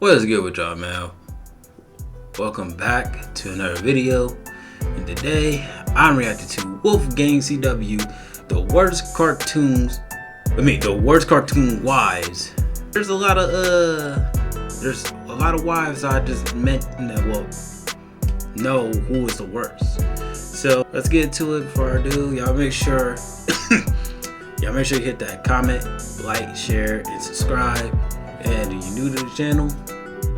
What is good with y'all, man? Welcome back to another video. And today I'm reacting to Wolfgang CW, the worst cartoon wives. There's a lot of wives I just meant know who is the worst. So let's get into it. Before I do, y'all make sure you hit that comment, like, share, and subscribe. And if you're new to the channel,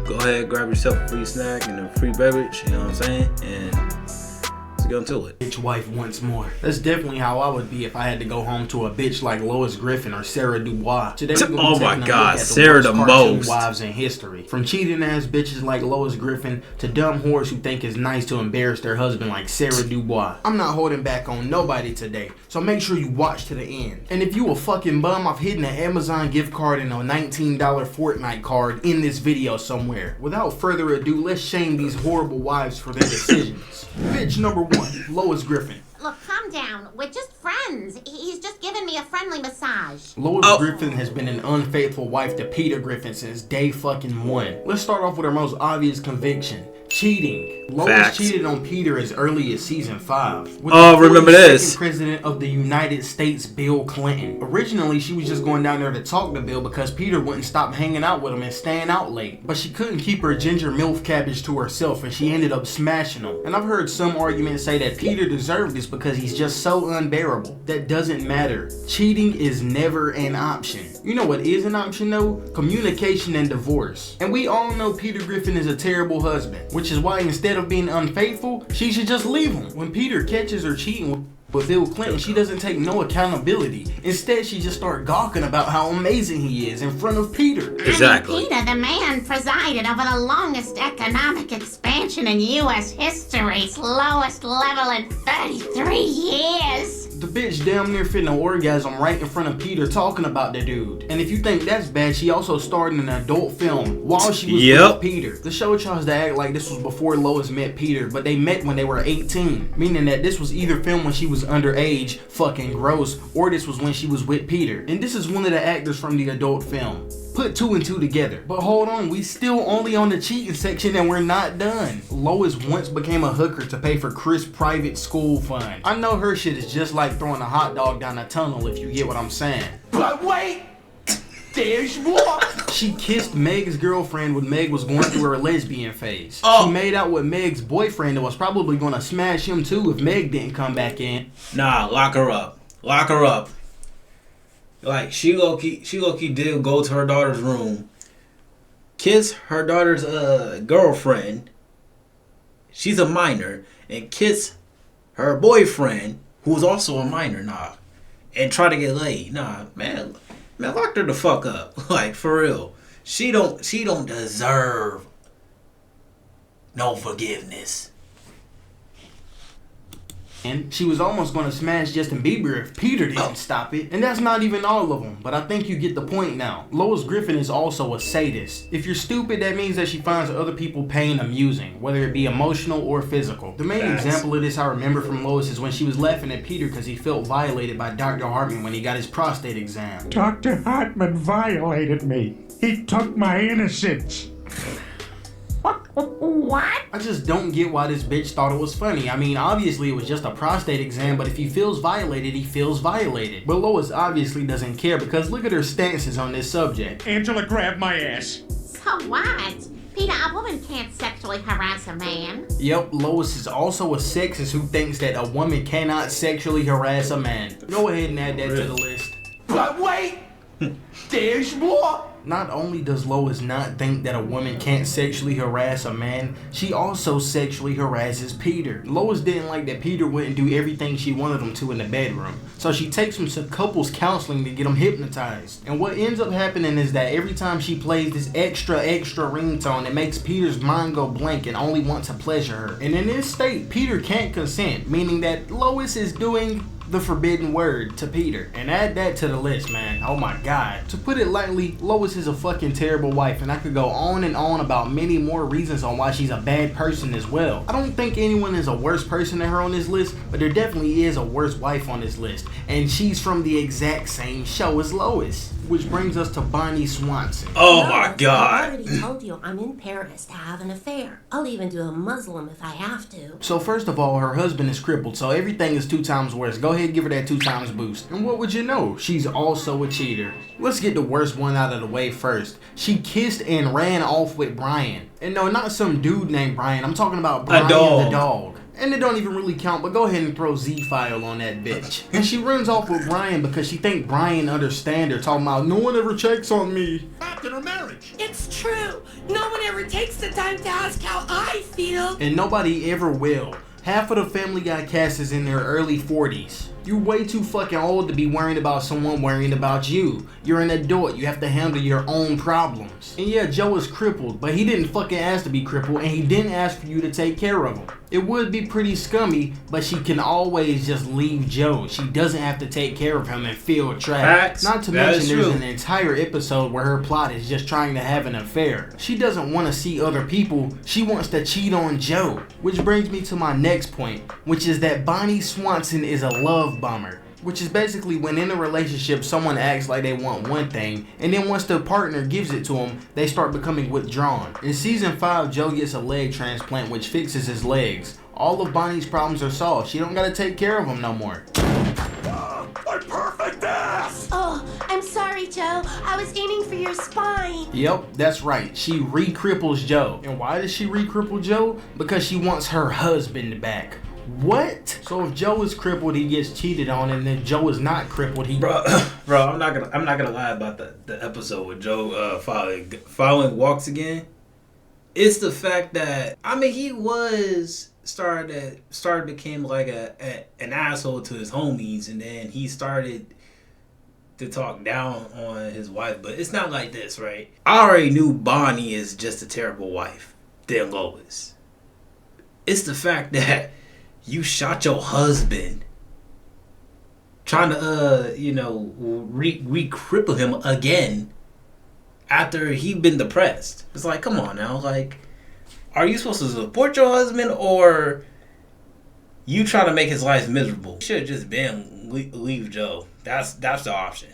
go ahead, grab yourself a free snack and a free beverage, you know what I'm saying? And let's get into it. Bitch wife once more. That's definitely how I would be if I had to go home to a bitch like Lois Griffin or Sarah Dubois. Today we're Oh my god, Sarah the most. Wives in history. From cheating ass bitches like Lois Griffin to dumb whores who think it's nice to embarrass their husband like Sarah Dubois. I'm not holding back on nobody today, so make sure you watch to the end. And if you a fucking bum, I've hidden an Amazon gift card and a $19 Fortnite card in this video somewhere. Without further ado, let's shame these horrible wives for their decisions. Bitch number 1, Lois Griffin. Look, calm down. We're just friends. He's just giving me a friendly massage. Lois Griffin has been an unfaithful wife to Peter Griffin since day fucking 1. Let's start off with her most obvious conviction. Cheating. Lois cheated on Peter as early as season 5. Remember this. President of the United States, Bill Clinton. Originally, she was just going down there to talk to Bill because Peter wouldn't stop hanging out with him and staying out late. But she couldn't keep her ginger MILF cabbage to herself and she ended up smashing him. And I've heard some arguments say that Peter deserved this because he's just so unbearable. That doesn't matter. Cheating is never an option. You know what is an option though? Communication and divorce. And we all know Peter Griffin is a terrible husband, which is why instead of being unfaithful, she should just leave him. When Peter catches her cheating with Bill Clinton, she doesn't take no accountability. Instead, she just starts gawking about how amazing he is in front of Peter. Exactly. I mean, Peter, the man presided over the longest economic expansion in U.S. history's lowest level in 33 years. The bitch damn near fitting an orgasm right in front of Peter talking about the dude. And if you think that's bad, she also starred in an adult film while she was with Peter. The show tries to act like this was before Lois met Peter, but they met when they were 18. Meaning that this was either filmed when she was underage, fucking gross, or this was when she was with Peter. And this is one of the actors from the adult film. Put 2 and 2 together. But hold on, we still only on the cheating section and we're not done. Lois once became a hooker to pay for Chris' private school fund. I know her shit is just like throwing a hot dog down a tunnel, if you get what I'm saying. But wait! There's more! She kissed Meg's girlfriend when Meg was going through her lesbian phase. She made out with Meg's boyfriend and was probably gonna smash him too if Meg didn't come back in. Nah, lock her up. Lock her up. Like, she low-key did go to her daughter's room, kiss her daughter's girlfriend, she's a minor, and kiss her boyfriend, who's also a minor, and try to get laid. Nah, man, lock her the fuck up. Like, for real. She don't deserve no forgiveness. And she was almost going to smash Justin Bieber if Peter didn't stop it. And that's not even all of them, but I think you get the point now. Lois Griffin is also a sadist. If you're stupid, that means that she finds other people's pain amusing, whether it be emotional or physical. The main example of this I remember from Lois is when she was laughing at Peter because he felt violated by Dr. Hartman when he got his prostate exam. Dr. Hartman violated me. He took my innocence. What? I just don't get why this bitch thought it was funny. I mean, obviously it was just a prostate exam, but if he feels violated, he feels violated. But Lois obviously doesn't care because look at her stances on this subject. Angela grabbed my ass. So what? Peter, a woman can't sexually harass a man. Yep, Lois is also a sexist who thinks that a woman cannot sexually harass a man. Go ahead and add that to the list. But wait! There's more! Not only does Lois not think that a woman can't sexually harass a man, she also sexually harasses Peter. Lois didn't like that Peter wouldn't do everything she wanted him to in the bedroom, so she takes him to couples counseling to get him hypnotized. And what ends up happening is that every time she plays this extra ringtone, it makes Peter's mind go blank and only want to pleasure her. And in this state, Peter can't consent, meaning that Lois is doing the forbidden word to Peter. And add that to the list, man. Oh my god. To put it lightly, Lois is a fucking terrible wife, and I could go on and on about many more reasons on why she's a bad person as well. I don't think anyone is a worse person than her on this list, but there definitely is a worse wife on this list, and she's from the exact same show as Lois. Which brings us to Bonnie Swanson. Oh No, my I god. already told you I'm in Paris to have an affair. I'll even do a Muslim if I have to. So first of all, her husband is crippled, so everything is 2 times worse. Go ahead and give her that 2 times boost. And what would you know? She's also a cheater. Let's get the worst one out of the way first. She kissed and ran off with Brian. And no, not some dude named Brian. I'm talking about Brian the dog. And it don't even really count, but go ahead and throw Z-File on that bitch. And she runs off with Brian because she think Brian understand her, talking about no one ever checks on me. After her marriage. It's true. No one ever takes the time to ask how I feel. And nobody ever will. Half of the Family Guy cast is in their early 40s. You're way too fucking old to be worrying about someone worrying about you. You're an adult. You have to handle your own problems. And yeah, Joe is crippled, but he didn't fucking ask to be crippled, and he didn't ask for you to take care of him. It would be pretty scummy, but she can always just leave Joe. She doesn't have to take care of him and feel trapped. Facts. Not to That mention is there's true. an entire episode where her plot is just trying to have an affair. She doesn't want to see other people. She wants to cheat on Joe. Which brings me to my next point, which is that Bonnie Swanson is a love bomber. Which is basically when in a relationship someone acts like they want one thing, and then once their partner gives it to them, they start becoming withdrawn. In season 5, Joe gets a leg transplant which fixes his legs. All of Bonnie's problems are solved. She don't gotta take care of them no more. My perfect ass. Oh, I'm sorry, Joe. I was aiming for your spine. Yep, that's right. She re-cripples Joe. And why does she re-cripple Joe? Because she wants her husband back. What? So if Joe is crippled, he gets cheated on, and if Joe is not crippled, he Bro, I'm not gonna lie about the episode with Joe following walks again. It's the fact that he was became like an asshole to his homies, and then he started to talk down on his wife. But it's not like this, right? I already knew Bonnie is just a terrible wife than Lois. It's the fact that you shot your husband trying to re-cripple him again after he'd been depressed. It's like, come on now, like, are you supposed to support your husband, or you try to make his life miserable? You should have just been leave Joe. That's the option.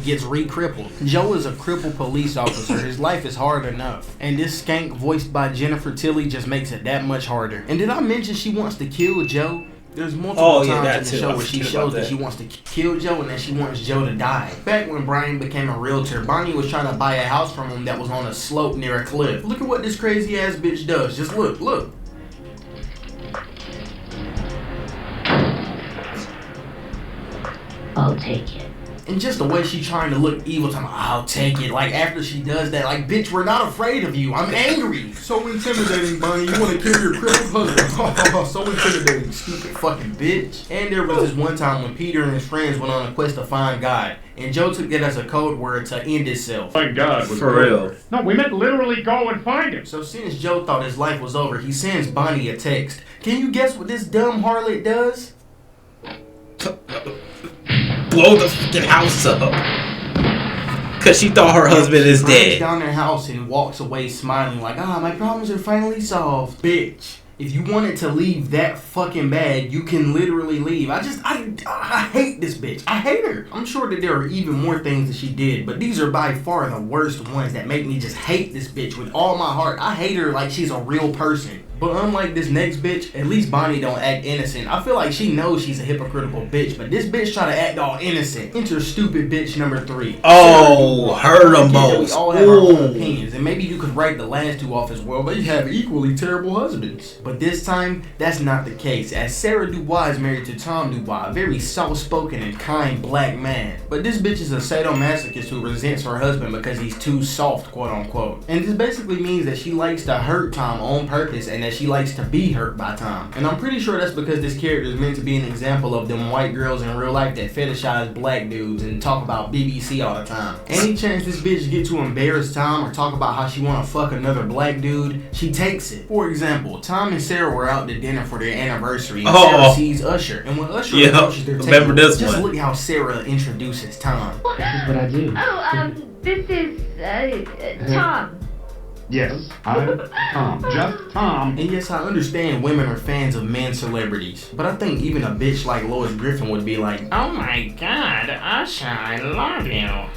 gets re-crippled. Joe is a crippled police officer. His life is hard enough. And this skank voiced by Jennifer Tilly just makes it that much harder. And did I mention she wants to kill Joe? There's multiple times in the show where she shows that she wants to kill Joe and then she wants Joe to die. Back when Brian became a realtor, Bonnie was trying to buy a house from him that was on a slope near a cliff. Look at what this crazy ass bitch does. Just look, look. I'll take it. And just the way she's trying to look evil, talking about, I'll take it. Like, after she does that, like, bitch, we're not afraid of you. I'm angry. So intimidating, Bonnie. You want to kill your crippled husband. So intimidating, stupid fucking bitch. And there was this one time when Peter and his friends went on a quest to find God. And Joe took that as a code word to end itself. Thank God. For real. No, we meant literally go and find him. So since Joe thought his life was over, he sends Bonnie a text. Can you guess what this dumb harlot does? Blow the fucking house up. Cause she thought her husband is Runs dead. down their house and walks away smiling like, my problems are finally solved. Bitch, if you wanted to leave that fucking bad, you can literally leave. I hate this bitch. I hate her. I'm sure that there are even more things that she did, but these are by far the worst ones that make me just hate this bitch with all my heart. I hate her like she's a real person. But unlike this next bitch, at least Bonnie don't act innocent. I feel like she knows she's a hypocritical bitch, but this bitch try to act all innocent. Enter stupid bitch number 3. Oh, her the We most. all have our own Ooh. opinions, and maybe you could write the last two off as well. They have equally terrible husbands. But this time, that's not the case, as Sarah Dubois is married to Tom Dubois, a very soft-spoken and kind black man. But this bitch is a sadomasochist who resents her husband because he's too soft, quote-unquote. And this basically means that she likes to hurt Tom on purpose, and that she likes to be hurt by Tom. And I'm pretty sure that's because this character is meant to be an example of them white girls in real life that fetishize black dudes and talk about BBC all the time. Any chance this bitch get to embarrass Tom or talk about how she wanna fuck another black dude, she takes it. For example, Tom and Sarah were out to dinner for their anniversary, and Sarah sees Usher. And when Usher approaches their table, remember this just one. look how Sarah introduces Tom. This is what I do. This is Tom. Yes, I'm Tom. Just Tom. And yes, I understand women are fans of man celebrities, but I think even a bitch like Lois Griffin would be like, oh my god, Usher, I love you.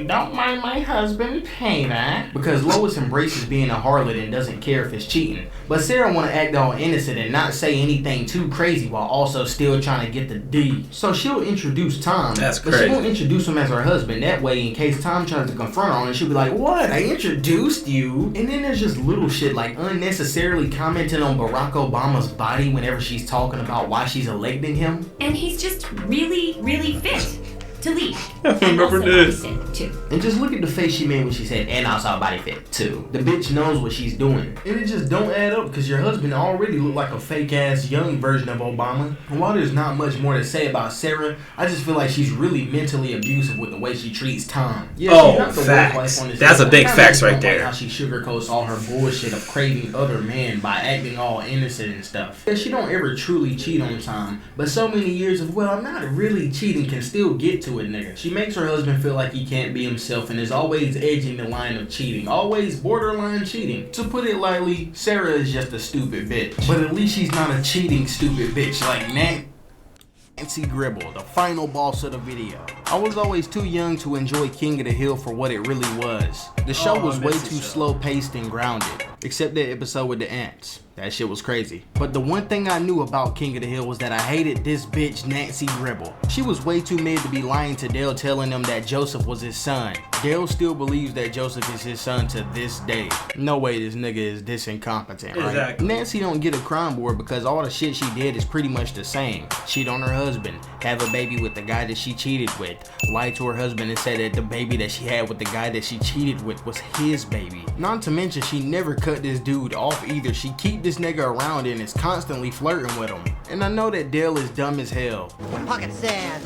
Don't mind my husband, pay that. Because Lois embraces being a harlot and doesn't care if it's cheating. But Sarah want to act all innocent and not say anything too crazy while also still trying to get the D. So she'll introduce Tom, That's but crazy. she won't introduce him as her husband. That way, in case Tom tries to confront her on it, she'll be like, what? I introduced you? And then there's just little shit like unnecessarily commenting on Barack Obama's body whenever she's talking about why she's electing him. And he's just really, really fit to lead. I remember this. Too. And just look at the face she made when she said, and also body fit too. The bitch knows what she's doing. And it just don't add up because your husband already looked like a fake ass young version of Obama. And while there's not much more to say about Sarah, I just feel like she's really mentally abusive with the way she treats Tom. Yeah, Oh, she's not the worst facts. wife on this That's earth. a big I kinda facts just right don't like there. How she sugarcoats all her bullshit of craving other men by acting all innocent and stuff. Yeah, she don't ever truly cheat on Tom, but so many years of, well, I'm not really cheating can still get to it, nigga. She makes her husband feel like he can't be himself and is always edging the line of cheating, always borderline cheating. To put it lightly, Sarah is just a stupid bitch. But at least she's not a cheating stupid bitch like Nancy Gribble, the final boss of the video. I was always too young to enjoy King of the Hill for what it really was. The show was way too slow paced and grounded, except that episode with the ants. That shit was crazy. But the one thing I knew about King of the Hill was that I hated this bitch Nancy Gribble. She was way too mad to be lying to Dale, telling him that Joseph was his son. Dale still believes that Joseph is his son to this day. No way this nigga is this incompetent, right? Exactly. Nancy don't get a crime board because all the shit she did is pretty much the same. Cheat on her husband, have a baby with the guy that she cheated with, lie to her husband and say that the baby that she had with the guy that she cheated with was his baby. Not to mention she never cut this dude off either. She keep this nigga around and is constantly flirting with him. And I know that Dale is dumb as hell, Pocket sand.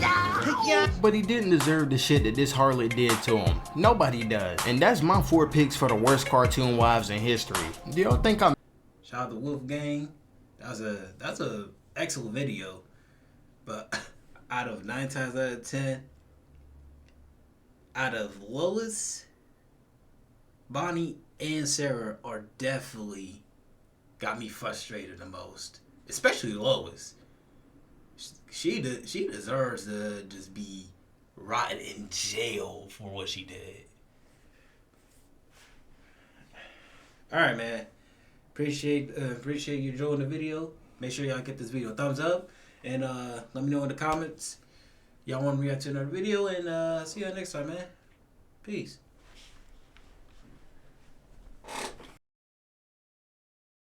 but he didn't deserve the shit that this harlot did to him. Nobody does. And that's my 4 picks for the worst cartoon wives in history. Do y'all think I'm Shout out to Wolfgang. That's a excellent video. But out of 9 times out of 10, out of Lois, Bonnie, and Sarah are definitely got me frustrated the most. Especially Lois. She deserves to just be rotting in jail for what she did. Alright, man. Appreciate you enjoying the video. Make sure y'all get this video a thumbs up. And let me know in the comments y'all want to react to another video. And see y'all next time, man. Peace.